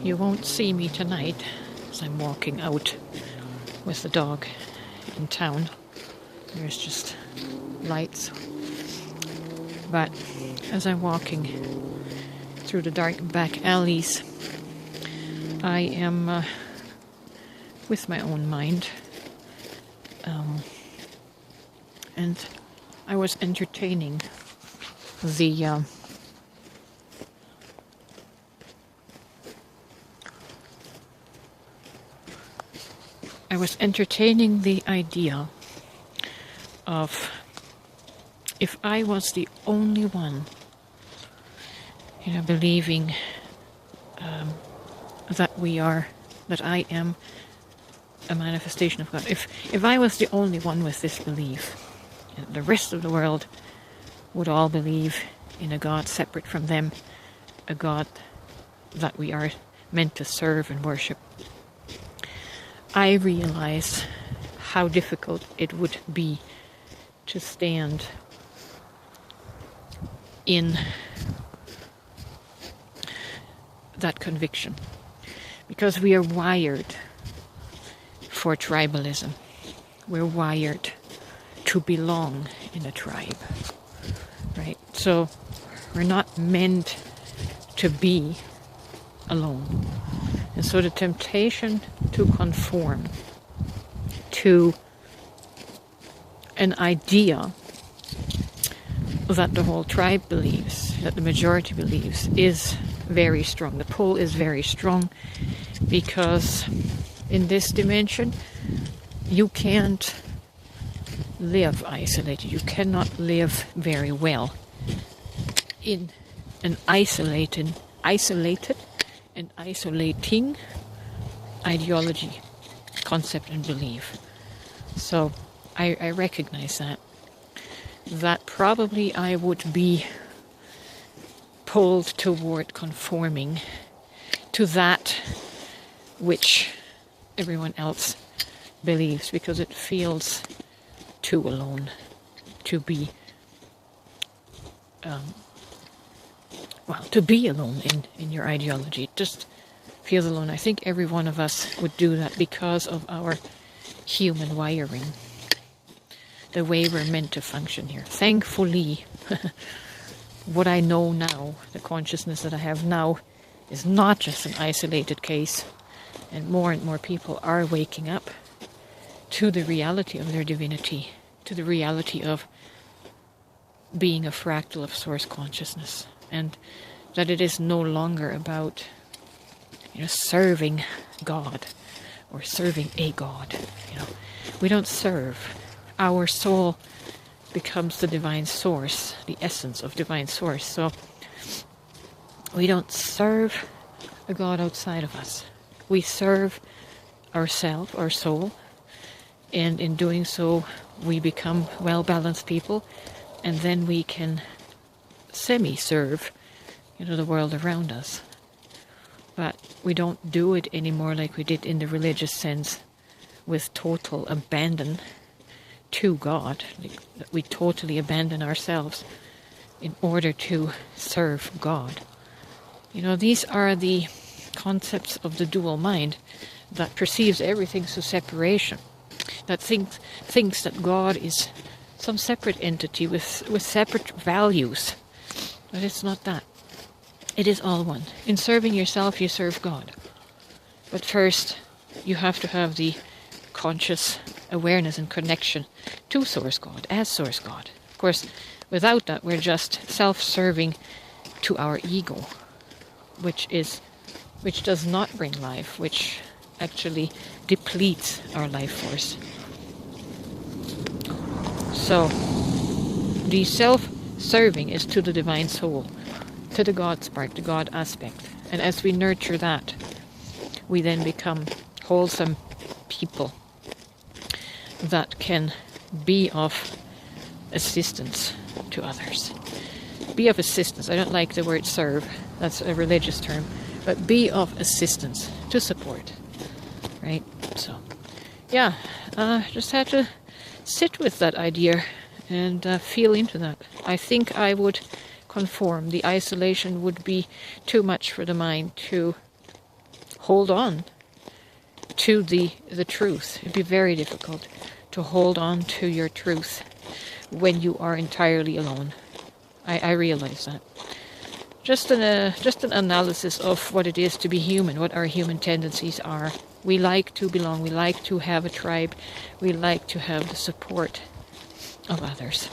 You won't see me tonight as I'm walking out with the dog in town. There's just lights. But as I'm walking through the dark back alleys, I am with my own mind. And I was entertaining the idea of if I was the only one, believing that I am a manifestation of God. If I was the only one with this belief, the rest of the world would all believe in a God separate from them, a God that we are meant to serve and worship. I realize how difficult it would be to stand in that conviction, because we are wired for tribalism. We're wired to belong in a tribe, right? So we're not meant to be alone. And so the temptation to conform to an idea that the whole tribe believes, that the majority believes, is very strong. The pull is very strong, because in this dimension you can't live isolated. You cannot live very well in an isolating ideology, concept and belief. So I recognize that probably I would be pulled toward conforming to that which everyone else believes, because it feels too alone to be alone in your ideology. It just feels alone. I think every one of us would do that because of our human wiring, the way we're meant to function here. Thankfully, what I know now, the consciousness that I have now, is not just an isolated case, and more people are waking up to the reality of their divinity, to the reality of being a fractal of source consciousness, and that it is no longer about serving God or serving a God. We don't serve. Our soul becomes the divine source, the essence of divine source. So we don't serve a God outside of us. We serve ourselves, our soul, and in doing so we become well-balanced people, and then we can semi-serve the world around us. But we don't do it anymore like we did in the religious sense, with total abandon to God. We totally abandon ourselves in order to serve God. These are the concepts of the dual mind that perceives everything through separation, that thinks that God is some separate entity with separate values. But it's not that. It is all one. In serving yourself, you serve God. But first, you have to have the conscious awareness and connection to Source God, as Source God. Of course, without that, we're just self-serving to our ego, which does not bring life, which actually depletes our life force. So, the self-serving is to the divine soul, to the God spark, the God aspect. And as we nurture that, we then become wholesome people that can be of assistance to others. Be of assistance. I don't like the word serve. That's a religious term. But be of assistance, to support. Right? So, yeah. Just had to sit with that idea and feel into that. I think I would conform. The isolation would be too much for the mind to hold on to the truth. It'd be very difficult to hold on to your truth when you are entirely alone. I realize that. Just an analysis of what it is to be human, what our human tendencies are. We like to belong, we like to have a tribe, we like to have the support of others.